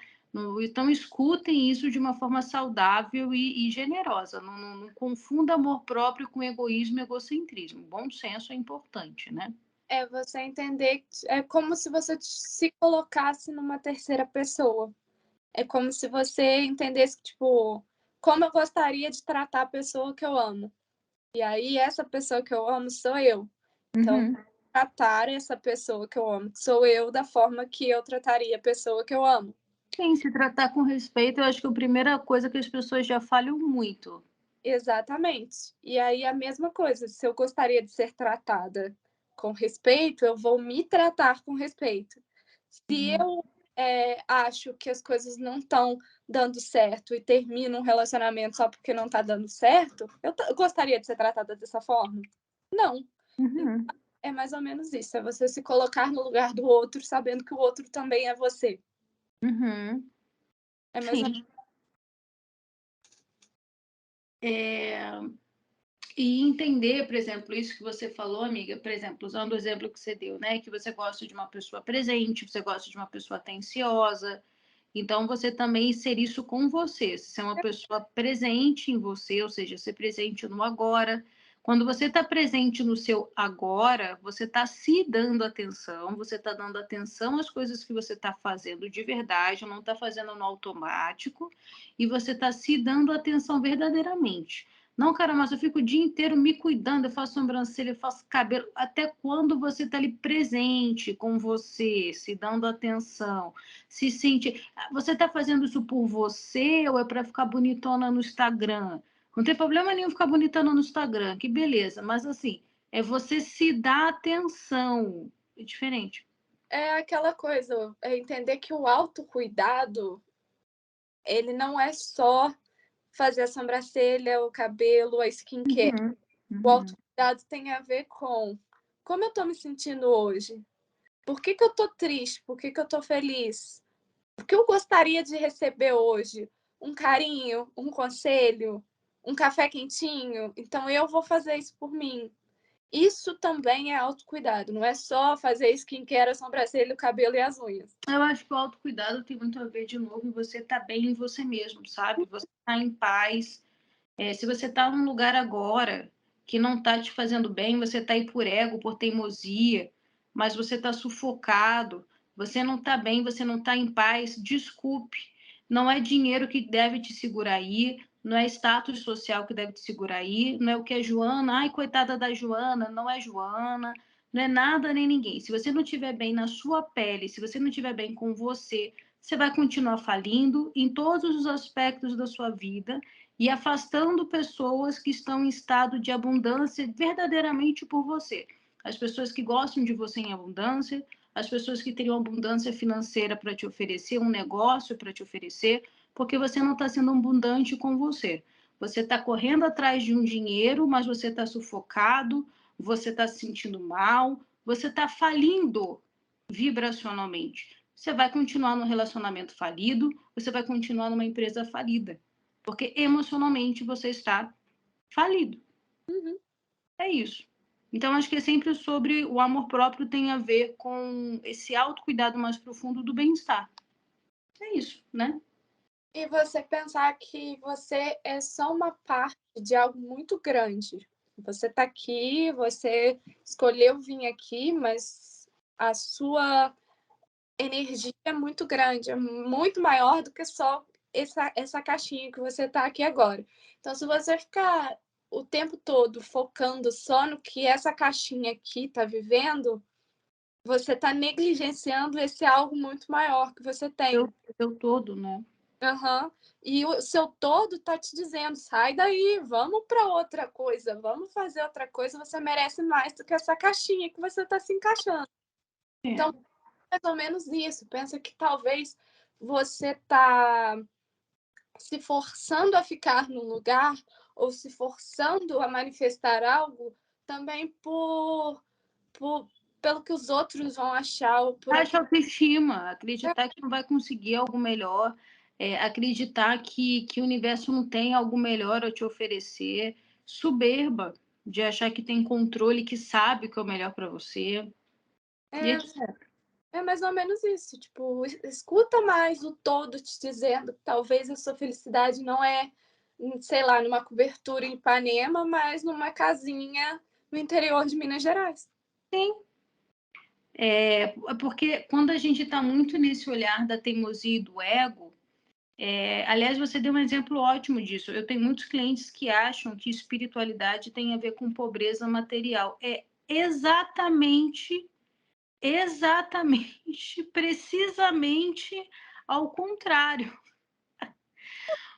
Então, escutem isso de uma forma saudável e generosa. Não confunda amor próprio com egoísmo e egocentrismo. Bom senso é importante, né? É você entender que é como se você se colocasse numa terceira pessoa. É como se você entendesse que, tipo, como eu gostaria de tratar a pessoa que eu amo. E aí, essa pessoa que eu amo sou eu. Então, Uhum. tratar essa pessoa que eu amo, que sou eu, da forma que eu trataria a pessoa que eu amo. Sim, se tratar com respeito, eu acho que a primeira coisa que as pessoas já falham muito. Exatamente. E aí, a mesma coisa, se eu gostaria de ser tratada com respeito, eu vou me tratar com respeito. Se Uhum. eu acho que as coisas não estão dando certo e termino um relacionamento só porque não está dando certo, eu gostaria de ser tratada dessa forma? Não. Uhum. É mais ou menos isso, é você se colocar no lugar do outro, sabendo que o outro também é você. Uhum. É mais ou... Sim. É... E entender, por exemplo, isso que você falou, amiga, por exemplo, usando o exemplo que você deu, né? Que você gosta de uma pessoa presente, você gosta de uma pessoa atenciosa. Então, você também inserir isso com você, ser uma pessoa presente em você, ou seja, ser presente no agora. Quando você está presente no seu agora, você está se dando atenção, você está dando atenção às coisas que você está fazendo de verdade, não está fazendo no automático, e você está se dando atenção verdadeiramente. Não, cara, mas eu fico o dia inteiro me cuidando, eu faço sobrancelha, eu faço cabelo. Até quando você está ali presente com você, se dando atenção, se sente. Você está fazendo isso por você ou é para ficar bonitona no Instagram? Não tem problema nenhum ficar bonitona no Instagram, que beleza. Mas assim, é você se dar atenção. É diferente. É aquela coisa, é entender que o autocuidado, ele não é só fazer a sobrancelha, o cabelo, a skincare. Uhum, O uhum, autocuidado tem a ver com como eu estou me sentindo hoje? Por que que eu estou triste? Por que que eu estou feliz? O que eu gostaria de receber hoje? Um carinho, um conselho, um café quentinho? Então eu vou fazer isso por mim. Isso também é autocuidado, não é só fazer skincare, a sobrancelha, o cabelo e as unhas. eu acho que o autocuidado tem muito a ver, de novo, em você estar bem em você mesmo, sabe? Você estar em paz. Se você está num lugar agora que não está te fazendo bem, você está aí por ego, por teimosia, mas você está sufocado, você não está bem, você não está em paz, desculpe. Não é dinheiro que deve te segurar aí, não é status social que deve te segurar aí, não é o que é Joana, ai, coitada da Joana, não é Joana, não é nada nem ninguém. Se você não estiver bem na sua pele, se você não estiver bem com você, você vai continuar falindo em todos os aspectos da sua vida e afastando pessoas que estão em estado de abundância verdadeiramente por você. As pessoas que gostam de você em abundância, as pessoas que teriam abundância financeira para te oferecer, um negócio para te oferecer, porque você não está sendo abundante com você. Você está correndo atrás de um dinheiro, mas você está sufocado, você está se sentindo mal, você está falindo vibracionalmente. Você vai continuar num relacionamento falido, você vai continuar numa empresa falida, porque emocionalmente você está falido. Uhum. É isso. Então, acho que é sempre sobre o amor próprio, tem a ver com esse autocuidado mais profundo do bem-estar. É isso, né? E você pensar que você é só uma parte de algo muito grande. Você está aqui, você escolheu vir aqui, mas a sua energia é muito grande, é muito maior do que só essa caixinha que você está aqui agora. Então, se você ficar o tempo todo focando só no que essa caixinha aqui está vivendo, você está negligenciando esse algo muito maior que você tem. Eu todo, né? Aham. E o seu todo tá te dizendo: sai daí, vamos para outra coisa, vamos fazer outra coisa, você merece mais do que essa caixinha que você está se encaixando. É. Então, mais ou menos isso. Pensa que talvez você tá se forçando a ficar num lugar ou se forçando a manifestar algo também por pelo que os outros vão achar ou por Baixa aquilo. autoestima, acreditar que não vai conseguir algo melhor, acreditar que o universo não tem algo melhor a te oferecer, soberba de achar que tem controle, que sabe o que é o melhor para você, e É, etc. é mais ou menos isso, tipo, escuta mais o todo te dizendo que talvez a sua felicidade não é, sei lá, numa cobertura em Ipanema, mas numa casinha no interior de Minas Gerais. Sim. É, porque quando a gente está muito nesse olhar da teimosia e do ego, aliás, você deu um exemplo ótimo disso. Eu tenho muitos clientes que acham que espiritualidade tem a ver com pobreza material. É exatamente, precisamente ao contrário.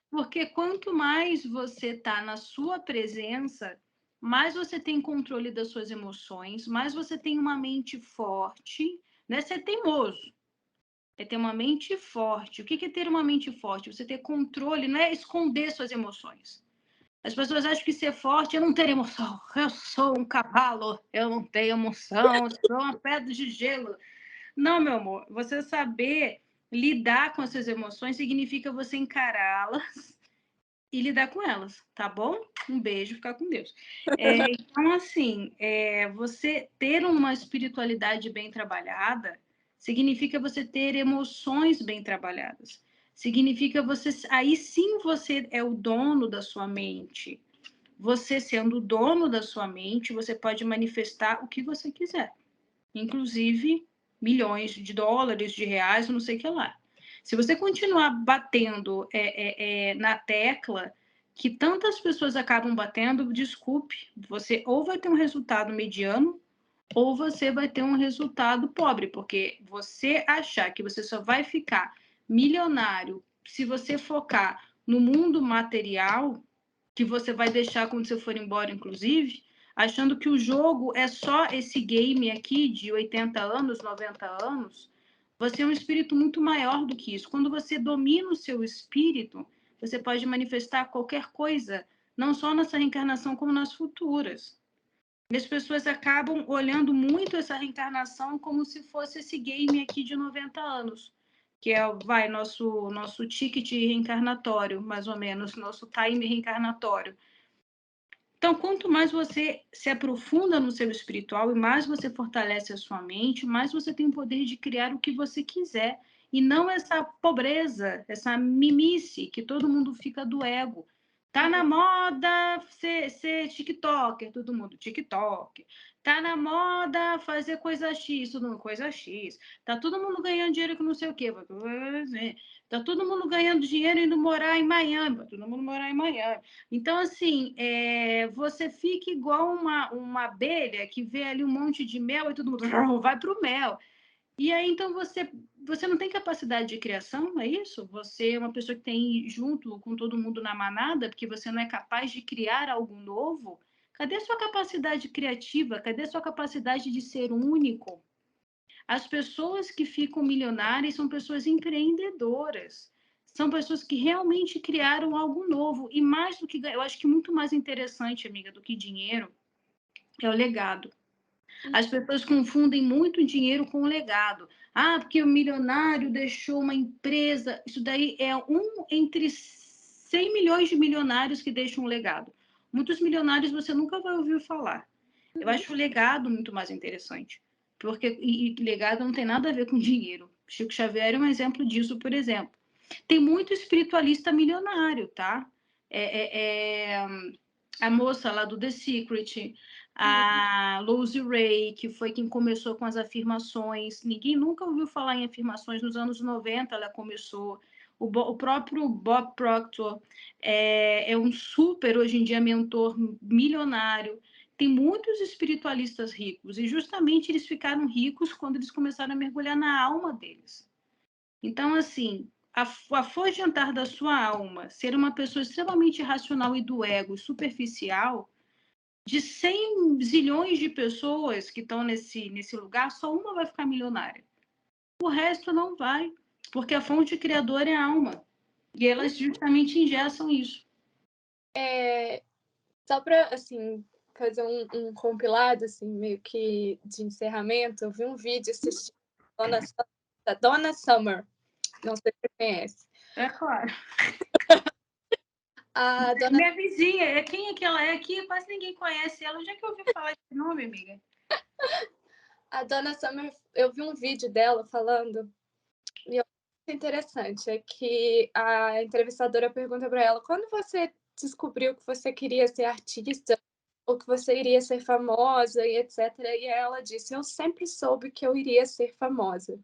Porque quanto mais você está na sua presença, mais você tem controle das suas emoções, mais você tem uma mente forte, não é ser teimoso, é ter uma mente forte. O que é ter uma mente forte? Você ter controle, não é esconder suas emoções. As pessoas acham que ser forte é não ter emoção. Eu sou um cavalo, eu não tenho emoção, eu sou uma pedra de gelo. Não, meu amor, você saber lidar com as suas emoções significa você encará-las e lidar com elas, tá bom? Um beijo, ficar com Deus. Então, assim, você ter uma espiritualidade bem trabalhada significa você ter emoções bem trabalhadas. Significa você. Aí sim você é o dono da sua mente. Você sendo o dono da sua mente, você pode manifestar o que você quiser, inclusive milhões de dólares, de reais, não sei o que lá. Se você continuar batendo na tecla que tantas pessoas acabam batendo, desculpe, você ou vai ter um resultado mediano ou você vai ter um resultado pobre, porque você achar que você só vai ficar milionário se você focar no mundo material, que você vai deixar quando você for embora, inclusive, achando que o jogo é só esse game aqui de 80 anos, 90 anos, você é um espírito muito maior do que isso. Quando você domina o seu espírito, você pode manifestar qualquer coisa, não só nessa reencarnação, como nas futuras. E as pessoas acabam olhando muito essa reencarnação como se fosse esse game aqui de 90 anos, que é, vai, nosso ticket reencarnatório, mais ou menos, nosso time reencarnatório. Então, quanto mais você se aprofunda no seu espiritual e mais você fortalece a sua mente, mais você tem o poder de criar o que você quiser. E não essa pobreza, essa mimice que todo mundo fica do ego. Tá na moda ser TikToker, todo mundo TikTok. Tá na moda fazer coisa X, todo mundo coisa X. Tá todo mundo ganhando dinheiro com não sei o quê. Tá todo mundo ganhando dinheiro indo morar em Miami. Tá todo mundo morar em Miami. Então, assim, você fica igual uma abelha que vê ali um monte de mel e todo mundo vai para o mel. E aí, então, você não tem capacidade de criação, é isso? Você é uma pessoa que tem junto com todo mundo na manada, porque você não é capaz de criar algo novo? Cadê a sua capacidade criativa? Cadê a sua capacidade de ser único? As pessoas que ficam milionárias são pessoas empreendedoras. São pessoas que realmente criaram algo novo. E mais do que, eu acho que muito mais interessante, amiga, do que dinheiro, é o legado. As pessoas confundem muito dinheiro com legado. Ah, porque o milionário deixou uma empresa. Isso daí é um entre 100 milhões de milionários que deixam um legado. Muitos milionários você nunca vai ouvir falar. Eu acho o legado muito mais interessante. Porque legado não tem nada a ver com dinheiro. Chico Xavier é um exemplo disso, por exemplo. Tem muito espiritualista milionário, tá? A moça lá do The Secret, a Lucy Ray, que foi quem começou com as afirmações. Ninguém nunca ouviu falar em afirmações. Nos anos 90 ela começou. O próprio Bob Proctor é um super, hoje em dia, mentor milionário. Tem muitos espiritualistas ricos, e justamente eles ficaram ricos quando eles começaram a mergulhar na alma deles. Então, assim, afugentar da sua alma, ser uma pessoa extremamente racional e do ego, superficial, de 100 zilhões de pessoas que estão nesse lugar, só uma vai ficar milionária. O resto não vai, porque a fonte criadora é a alma. E elas justamente ingessam isso. Só para, assim, fazer um compilado, assim, meio que de encerramento, eu vi um vídeo assistindo da Donna Summer. Não sei se você conhece. É claro. A Donna... Minha vizinha, quem é que ela é aqui? Quase ninguém conhece ela. Onde é que eu ouvi falar esse nome, amiga? A Donna Summer, eu vi um vídeo dela falando, e eu achei interessante, é que a entrevistadora pergunta para ela, quando você descobriu que você queria ser artista, ou que você iria ser famosa, e etc. E ela disse, eu sempre soube que eu iria ser famosa.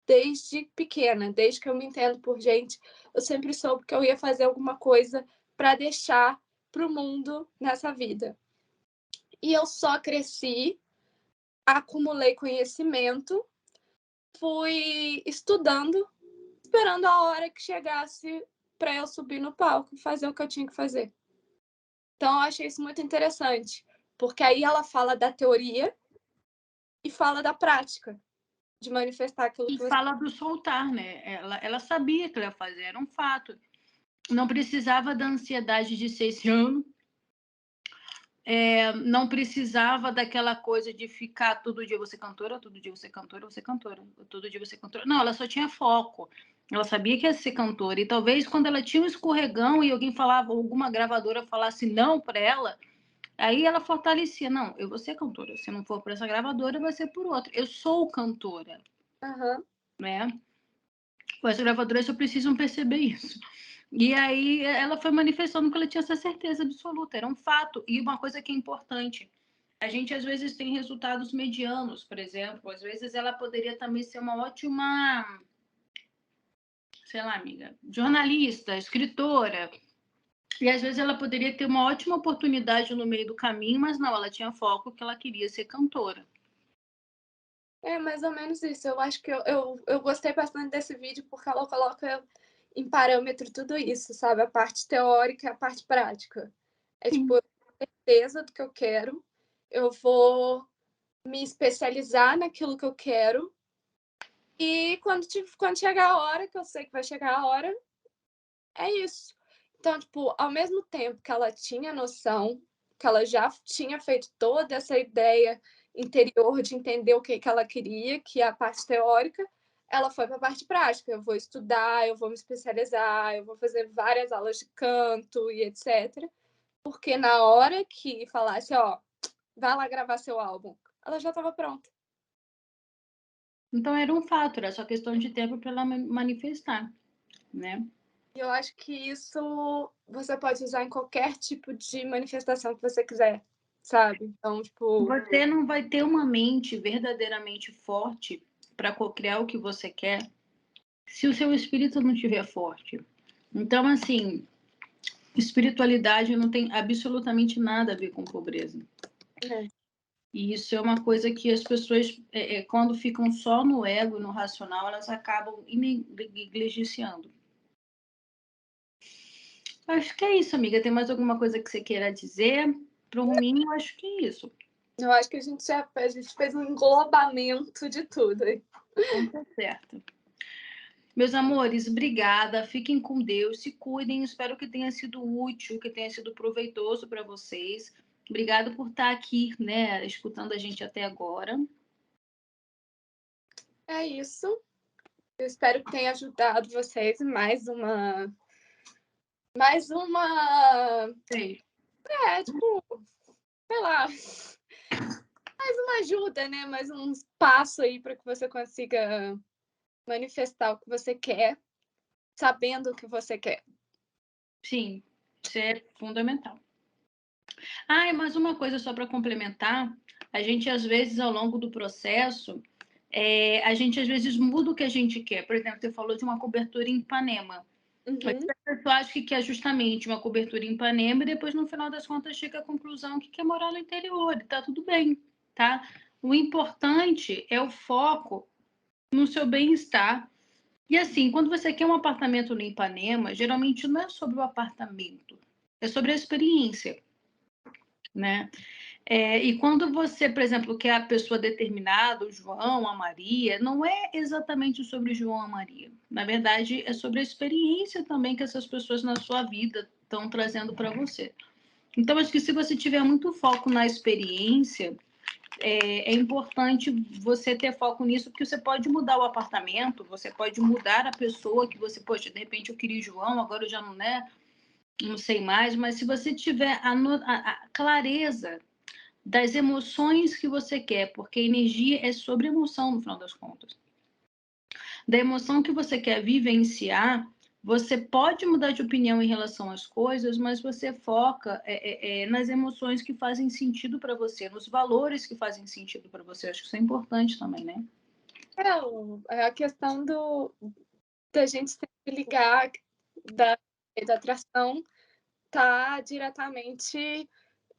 Desde pequena, desde que eu me entendo por gente, eu sempre soube que eu ia fazer alguma coisa para deixar para o mundo nessa vida. E eu só cresci, acumulei conhecimento, fui estudando, esperando a hora que chegasse para eu subir no palco e fazer o que eu tinha que fazer. Então, eu achei isso muito interessante, porque aí ela fala da teoria e fala da prática, de manifestar aquilo que E você... fala do soltar, né? Ela sabia que ela ia fazer, era um fato. Não precisava da ansiedade de ser esse ano. Não precisava daquela coisa de ficar todo dia você cantora, todo dia você cantora, você cantora, todo dia você cantora. Não, ela só tinha foco. Ela sabia que ia ser cantora. E talvez quando ela tinha um escorregão e alguém falava, alguma gravadora falasse não para ela, aí ela fortalecia. Não, eu vou ser cantora. Se não for por essa gravadora, vai ser por outra. Eu sou cantora. Uhum. Né? As gravadoras só precisam perceber isso. E aí ela foi manifestando que ela tinha essa certeza absoluta, era um fato. E uma coisa que é importante, a gente às vezes tem resultados medianos, por exemplo, às vezes ela poderia também ser uma ótima, sei lá, amiga, jornalista, escritora, e às vezes ela poderia ter uma ótima oportunidade no meio do caminho, mas não, ela tinha foco que ela queria ser cantora. É mais ou menos isso. Eu acho que eu gostei bastante desse vídeo porque ela coloca em parâmetro tudo isso, sabe? A parte teórica e a parte prática. É tipo, eu tenho certeza do que eu quero, eu vou me especializar naquilo que eu quero, e quando chegar a hora, que eu sei que vai chegar a hora, é isso. Então, tipo, ao mesmo tempo que ela tinha noção, que ela já tinha feito toda essa ideia interior de entender o que ela queria, que é a parte teórica, ela foi para a parte prática. Eu vou estudar, eu vou me especializar, eu vou fazer várias aulas de canto e etc. Porque na hora que falasse, ó, vai lá gravar seu álbum, ela já estava pronta. Então era um fato, era só questão de tempo para ela manifestar, né? E eu acho que isso você pode usar em qualquer tipo de manifestação que você quiser, sabe? Então, tipo... Você não vai ter uma mente verdadeiramente forte para criar o que você quer se o seu espírito não estiver forte. Então, assim, espiritualidade não tem absolutamente nada a ver com pobreza. É. E isso é uma coisa que as pessoas, quando ficam só no ego, no racional, elas acabam negligenciando. Acho que é isso, amiga. Tem mais alguma coisa que você queira dizer? Para mim, eu acho que é isso. Eu acho que a gente fez um englobamento de tudo. Então tá certo. Meus amores, obrigada. Fiquem com Deus, se cuidem. Espero que tenha sido útil, que tenha sido proveitoso para vocês. Obrigada por estar aqui, né, escutando a gente até agora. É isso. Eu espero que tenha ajudado vocês. Mais uma. Sei. Tipo, sei lá. Mais uma ajuda, né? Mais um passo aí para que você consiga manifestar o que você quer. sabendo o que você quer. Sim, isso é fundamental. Ah, e mais uma coisa só para complementar, a gente às vezes ao longo do processo, a gente às vezes muda o que a gente quer. Por exemplo, você falou de uma cobertura em Ipanema. Uhum. A pessoa acha que quer justamente uma cobertura em Ipanema e depois no final das contas chega à conclusão que quer morar no interior e tá tudo bem, tá? O importante é o foco no seu bem-estar. E assim, quando você quer um apartamento no Ipanema, geralmente não é sobre o apartamento, é sobre a experiência, né? E quando você, por exemplo, quer a pessoa determinada, o João, a Maria, não é exatamente sobre o João, a Maria. Na verdade, é sobre a experiência também que essas pessoas na sua vida estão trazendo para você. Então, acho que se você tiver muito foco na experiência, é importante você ter foco nisso, porque você pode mudar o apartamento, você pode mudar a pessoa que você, poxa, de repente eu queria o João, agora eu já não sei mais, mas se você tiver a clareza das emoções que você quer, porque energia é sobre emoção no final das contas. Da emoção que você quer vivenciar, você pode mudar de opinião em relação às coisas, mas você foca nas emoções que fazem sentido para você, nos valores que fazem sentido para você. Acho que isso é importante também, né? É a questão da gente sempre ligar da atração tá diretamente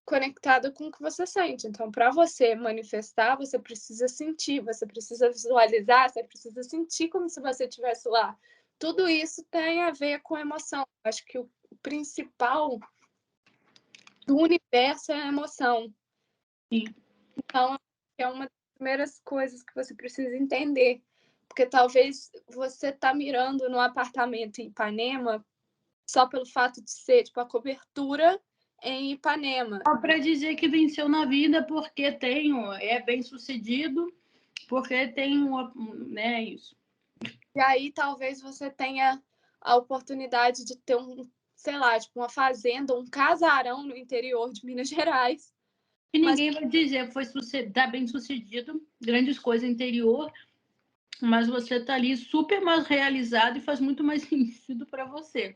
conectado com o que você sente. Então, para você manifestar, você precisa sentir, você precisa visualizar, você precisa sentir como se você estivesse lá. Tudo isso tem a ver com emoção. Acho que o principal do universo é a emoção. Sim. Então, é uma das primeiras coisas que você precisa entender. Porque talvez você tá mirando no apartamento em Ipanema só pelo fato de ser, tipo, a cobertura em Ipanema. Só para dizer que venceu na vida porque é bem sucedido, porque né, isso. E aí talvez você tenha a oportunidade de ter sei lá, tipo, uma fazenda, um casarão no interior de Minas Gerais. E ninguém vai dizer tá bem sucedido, grandes coisas interior, mas você está ali super mais realizado e faz muito mais sentido para você.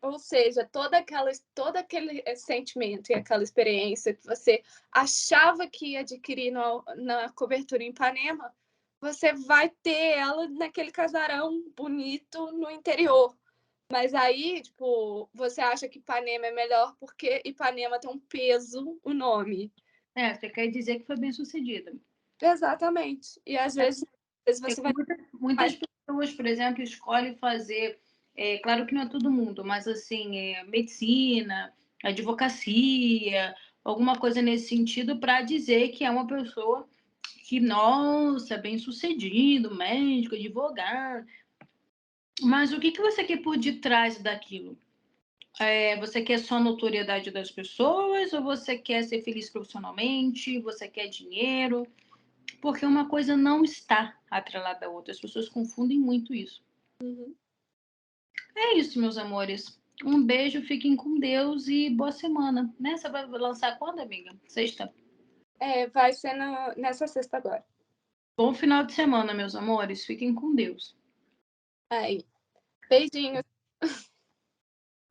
Ou seja, todo aquele sentimento e aquela experiência que você achava que ia adquirir na cobertura em Ipanema, você vai ter ela naquele casarão bonito no interior. Mas aí, tipo, você acha que Ipanema é melhor porque Ipanema tem um peso, o nome. Você quer dizer que foi bem sucedida. Exatamente. E às vezes você vai. Muitas pessoas, por exemplo, escolhem fazer, claro que não é todo mundo, mas assim, medicina, advocacia, alguma coisa nesse sentido, para dizer que é uma pessoa que, nossa, é bem sucedido, médico, advogado. Mas o que você quer por detrás daquilo? Você quer só a notoriedade das pessoas ou você quer ser feliz profissionalmente? Você quer dinheiro? Porque uma coisa não está atrelada à outra. As pessoas confundem muito isso. Uhum. É isso, meus amores. Um beijo, fiquem com Deus e boa semana. Né? Você vai lançar quando, amiga? Sexta? Vai ser nessa sexta agora. Bom final de semana, meus amores. Fiquem com Deus. Aí. Beijinhos.